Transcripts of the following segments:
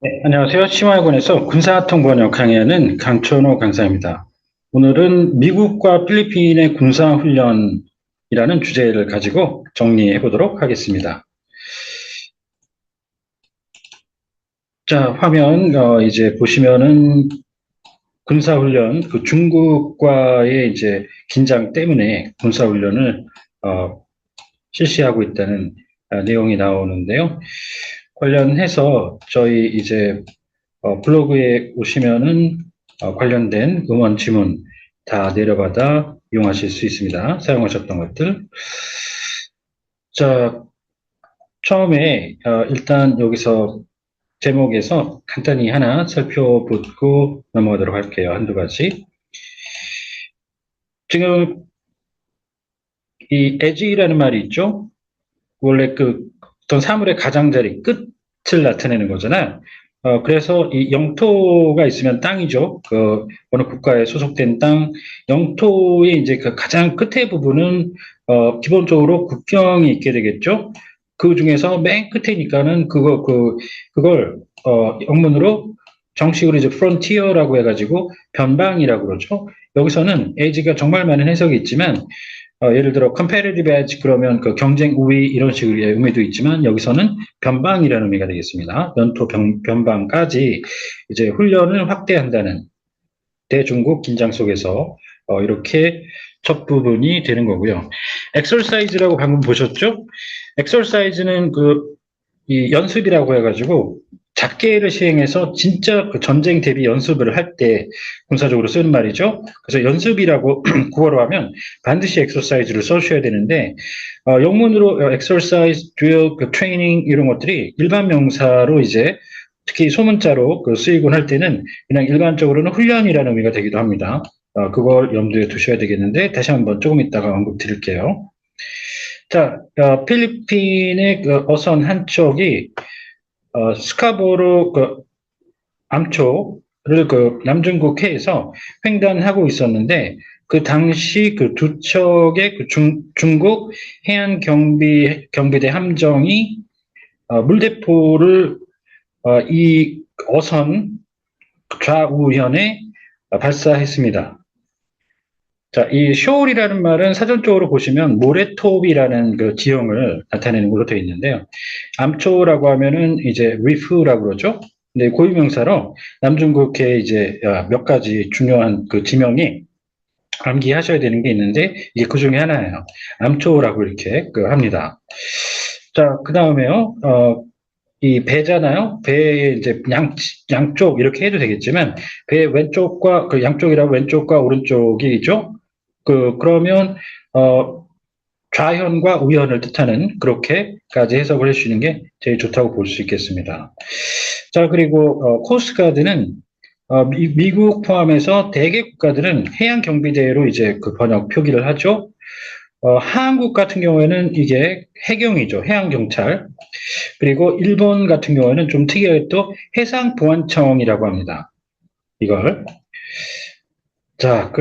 네, 안녕하세요. 심화학원에서 군사통 번역 강의하는 강천호 강사입니다. 오늘은 미국과 필리핀의 군사훈련이라는 주제를 가지고 정리해 보도록 하겠습니다. 자, 화면 이제 보시면은 군사훈련, 그 중국과의 이제 긴장 때문에 군사훈련을 어, 실시하고 있다는 내용이 나오는데요. 관련해서 저희 이제 블로그에 오시면은 관련된 음원 지문 다 내려받아 이용하실 수 있습니다. 사용하셨던 것들. 자, 처음에 일단 여기서 제목에서 간단히 하나 살펴보고 넘어가도록 할게요. 한두 가지. 지금 이 edge라는 말이 있죠. 원래 그 어떤 사물의 가장자리 끝을 나타내는 거잖아요. 그래서 이 영토가 있으면 땅이죠. 그 어느 국가에 소속된 땅, 영토의 이제 그 가장 끝에 부분은 기본적으로 국경이 있게 되겠죠. 그 중에서 맨 끝에니까는 그걸 영문으로 정식으로 이제 frontier라고 해가지고 변방이라고 그러죠. 여기서는 edge가 정말 많은 해석이 있지만 예를 들어 competitive edge 그러면 그 경쟁 우위 이런 식의 의미도 있지만 여기서는 변방이라는 의미가 되겠습니다. 연토 변방까지 이제 훈련을 확대한다는 대중국 긴장 속에서 이렇게 첫 부분이 되는 거고요. exercise라고 방금 보셨죠? exercise는 이 연습이라고 해가지고 작계를 시행해서 진짜 그 전쟁 대비 연습을 할 때 군사적으로 쓰는 말이죠. 그래서 연습이라고 국어로 하면 반드시 exercise를 써주셔야 되는데 영문으로 exercise, drill, 그 training 이런 것들이 일반 명사로 이제 특히 소문자로 쓰이곤 할 때는 그냥 일반적으로는 훈련이라는 의미가 되기도 합니다. 그걸 염두에 두셔야 되겠는데 다시 한번 조금 이따가 언급 드릴게요. 자, 필리핀의 그 어선 한 쪽이 스카보로 암초를 그 남중국 해에서 횡단하고 있었는데 그 당시 그 두 척의 그 중국 해안 경비대 함정이 물대포를 이 어선 좌우현에 발사했습니다. 자, 이 쇼울이라는 말은 사전적으로 보시면 모래톱이라는 그 지형을 나타내는 걸로 되어 있는데요. 암초라고 하면은 이제 리프라고 그러죠. 근데 고유명사로 남중국해 이제 몇 가지 중요한 그 지명이 암기하셔야 되는 게 있는데 이게 그 중에 하나예요. 암초라고 이렇게 합니다. 자, 그 다음에요. 이 배잖아요. 배의 이제 양쪽 이렇게 해도 되겠지만 배 왼쪽과 그 양쪽이라고 왼쪽과 오른쪽이 있죠. 그러면 좌현과 우현을 뜻하는 그렇게까지 해석을 해주시는 게 제일 좋다고 볼 수 있겠습니다. 자, 그리고 코스트가드는 미국 포함해서 대개 국가들은 해양 경비대로 이제 그 번역 표기를 하죠. 한국 같은 경우에는 이게 해경이죠. 해양경찰. 그리고 일본 같은 경우에는 좀 특이하게 또 해상보안청이라고 합니다. 이걸. 자,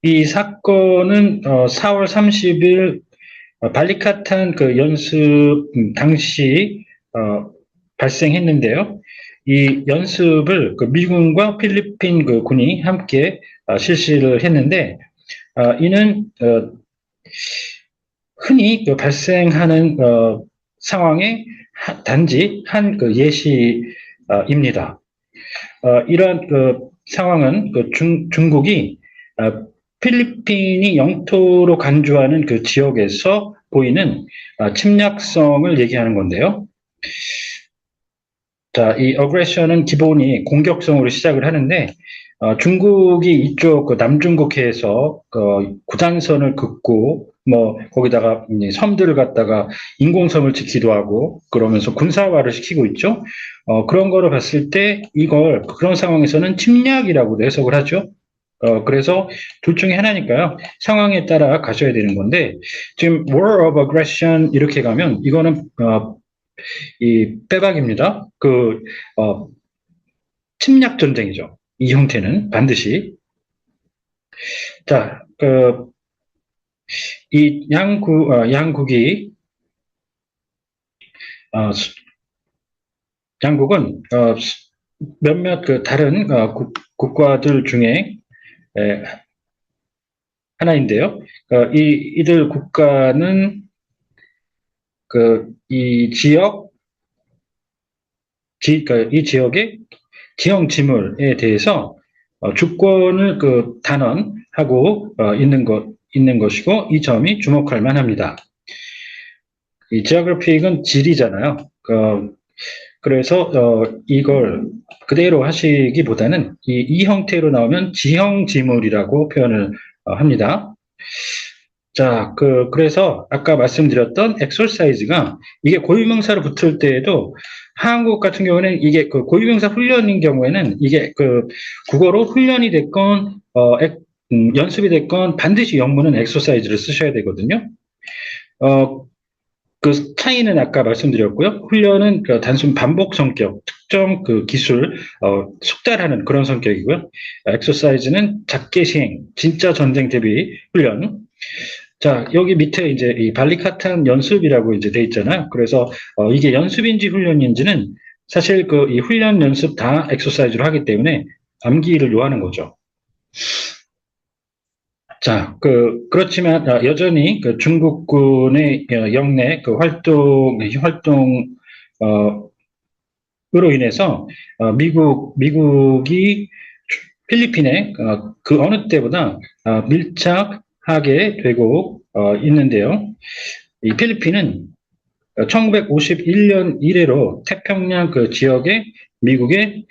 이 사건은 4월 30일 발리카탄 그 연습 당시 발생했는데요. 이 연습을 그 미군과 필리핀 그 군이 함께 실시를 했는데 이는 흔히 그 발생하는 상황의 단지 한 그 예시입니다. 이러한 그 상황은 그 중국이 필리핀이 영토로 간주하는 그 지역에서 보이는 침략성을 얘기하는 건데요. 자, 이 어그레션은 기본이 공격성으로 시작을 하는데 중국이 이쪽 그 남중국해에서 구단선을 긋고 뭐 거기다가 섬들을 갖다가 인공섬을 짓기도 하고 그러면서 군사화를 시키고 있죠. 그런 거를 봤을 때 이걸 그런 상황에서는 침략이라고도 해석을 하죠. 그래서 둘 중에 하나니까요. 상황에 따라 가셔야 되는 건데 지금 war of aggression 이렇게 가면 이거는 이 빼박입니다. 침략 전쟁이죠. 이 형태는 반드시. 자, 이 양국, 양국이, 어, 양국은 몇몇 그 다른 국가들 중에 하나인데요. 이들 국가는 이 이 지역의 지형 지물에 대해서 주권을 단언하고 있는 것이고, 이 점이 주목할 만합니다. 이 geographic은 지리잖아요. 그래서 이걸 그대로 하시기보다는 이 형태로 나오면 지형 지물이라고 표현을 합니다. 자, 그래서 아까 말씀드렸던 exercise가 이게 고유명사로 붙을 때에도 한국 같은 경우에는 이게 고유명사 훈련인 경우에는 이게 국어로 훈련이 됐건 연습이 됐건 반드시 영문은 exercise를 쓰셔야 되거든요. 그 차이는 아까 말씀드렸고요. 훈련은 단순 반복 성격, 특정 기술, 숙달하는 그런 성격이고요. exercise는 작게 시행, 진짜 전쟁 대비 훈련. 자, 여기 밑에 이제 이 발리카탄 연습이라고 이제 돼 있잖아요. 그래서 이게 연습인지 훈련인지는 사실 이 훈련 연습 다 엑서사이즈로 하기 때문에 암기를 요하는 거죠. 자, 그렇지만 여전히 중국군의 영내 으로 인해서 미국이 필리핀에 그 어느 때보다 밀착하게 되고 있는데요. 이 필리핀은 1951년 이래로 태평양 지역에 미국의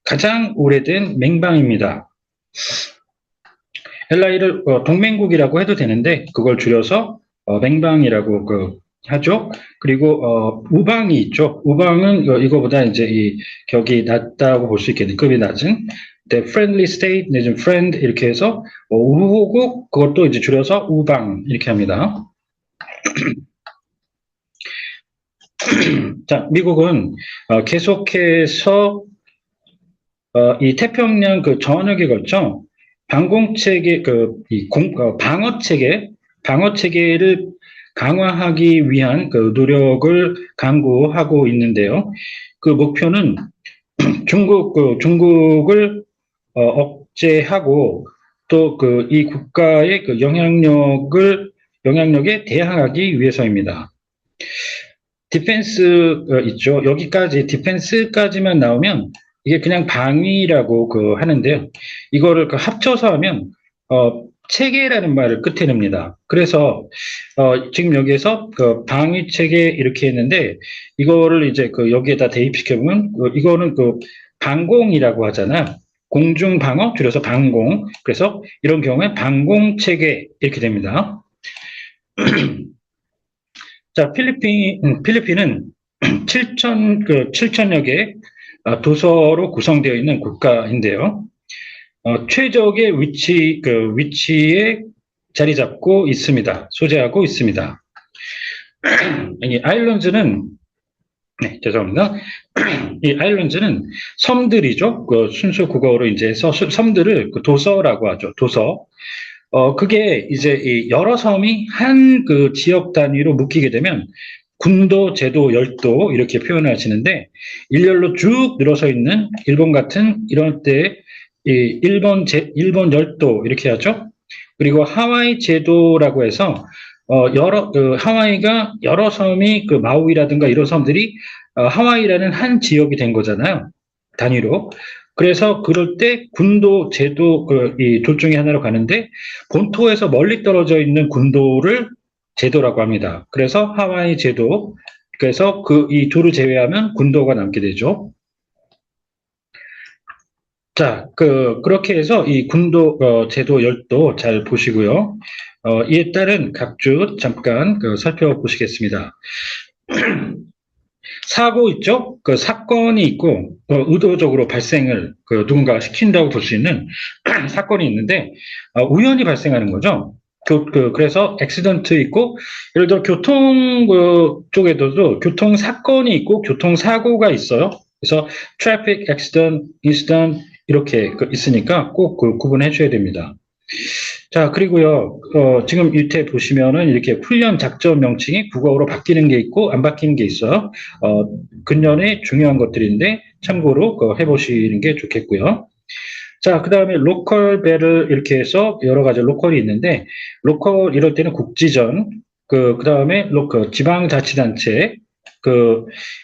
가장 오래된 맹방입니다. LI를 동맹국이라고 해도 되는데 그걸 줄여서 맹방이라고 하죠. 그리고 우방이 있죠. 우방은 이거보다 이제 이 격이 낮다고 볼 수 있겠네요. 급이 낮은. friendly state 내지는 friend 이렇게 해서 우호국 그것도 이제 줄여서 우방 이렇게 합니다. 자, 미국은 계속해서 이 태평양 전역에 걸쳐 방공체계 방어 체계를 강화하기 위한 노력을 강구하고 있는데요. 그 목표는 중국을 억제하고 또 이 국가의 영향력에 대항하기 위해서입니다. 디펜스 있죠. 여기까지 디펜스까지만 나오면 이게 그냥 방위라고 하는데요. 이거를 합쳐서 하면 체계라는 말을 끝에 냅니다. 그래서 지금 여기에서 방위 체계 이렇게 했는데 이거를 이제 여기에다 대입시켜 보면 이거는 방공이라고 하잖아요. 공중 방어 줄여서 방공. 그래서 이런 경우에 방공 체계 이렇게 됩니다. 자, 필리핀은 7천여 개 도서로 구성되어 있는 국가인데요. 최적의 위치에 자리 잡고 있습니다. 소재하고 있습니다. 이 아일랜드는, 네, 죄송합니다. 이 아일랜드는 섬들이죠. 순수 국어로 이제 섬들을 도서라고 하죠. 도서. 그게 이제 여러 섬이 한 지역 단위로 묶이게 되면 군도, 제도, 열도 이렇게 표현을 하시는데 일렬로 쭉 늘어서 있는 일본 같은 이런 때 일본 열도 이렇게 하죠. 그리고 하와이 제도라고 해서 하와이가 여러 섬이 마우이라든가 이런 섬들이 하와이라는 한 지역이 된 거잖아요. 단위로. 그래서 그럴 때 군도, 제도 이 둘 중에 하나로 가는데 본토에서 멀리 떨어져 있는 군도를 제도라고 합니다. 그래서 하와이 제도. 그래서 이 둘을 제외하면 군도가 남게 되죠. 자, 그렇게 해서 이 군도, 제도, 열도 잘 보시고요. 이에 따른 각주 잠깐 살펴보시겠습니다. 사고 있죠? 사건이 있고, 의도적으로 발생을 누군가가 시킨다고 볼 수 있는 사건이 있는데, 우연히 발생하는 거죠. 그래서 액시던트 있고, 예를 들어 교통 쪽에도 교통 사건이 있고, 교통 사고가 있어요. 그래서 traffic accident, incident 이렇게 있으니까 꼭 구분해 줘야 됩니다. 자, 그리고요, 지금 밑에 보시면은 이렇게 훈련 작전 명칭이 국어로 바뀌는 게 있고 안 바뀌는 게 있어요. 근년에 중요한 것들인데 참고로 해보시는 게 좋겠고요. 자, 그 다음에 로컬 벨을 이렇게 해서 여러 가지 로컬이 있는데, 로컬 이럴 때는 국지전, 그 다음에 로컬, 지방자치단체,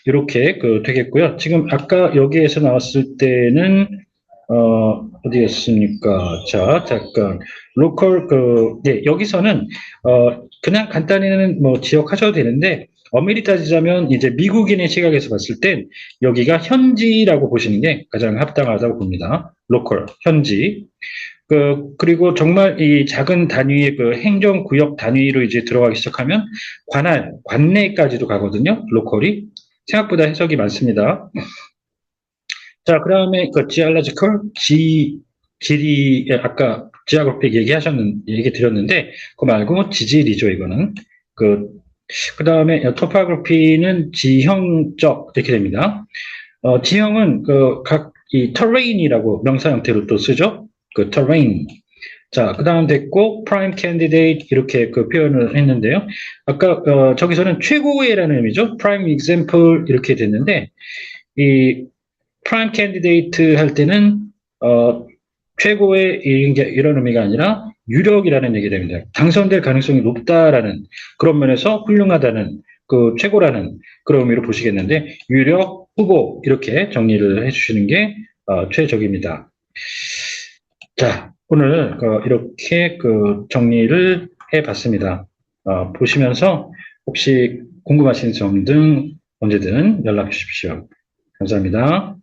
이렇게 되겠고요. 지금 아까 여기에서 나왔을 때는, 어디였습니까? 자, 잠깐. 로컬, 네, 여기서는, 그냥 간단히는 뭐 지역하셔도 되는데, 엄밀히 따지자면 이제 미국인의 시각에서 봤을 땐 여기가 현지라고 보시는 게 가장 합당하다고 봅니다. 로컬, 현지. 그리고 정말 이 작은 단위의 행정구역 단위로 이제 들어가기 시작하면 관할, 관내까지도 가거든요. 로컬이. 생각보다 해석이 많습니다. 자, 그 다음에 지알라지컬, 지리, 아까 지하그래픽 얘기 드렸는데, 그거 말고 지질이죠, 이거는. 그 다음에 토파그래피는 지형적, 이렇게 됩니다. 지형은 이 terrain이라고 명사 형태로 또 쓰죠. terrain. 자, 그 다음 됐고, prime candidate 이렇게 표현을 했는데요. 아까 저기서는 최고의라는 의미죠. prime example 이렇게 됐는데, 이 prime candidate 할 때는 최고의 이런 의미가 아니라 유력이라는 얘기 됩니다. 당선될 가능성이 높다라는 그런 면에서 훌륭하다는 최고라는 그런 의미로 보시겠는데 유력 후보 이렇게 정리를 해주시는 게 최적입니다. 자, 오늘 이렇게 정리를 해봤습니다. 보시면서 혹시 궁금하신 점 등 언제든 연락 주십시오. 감사합니다.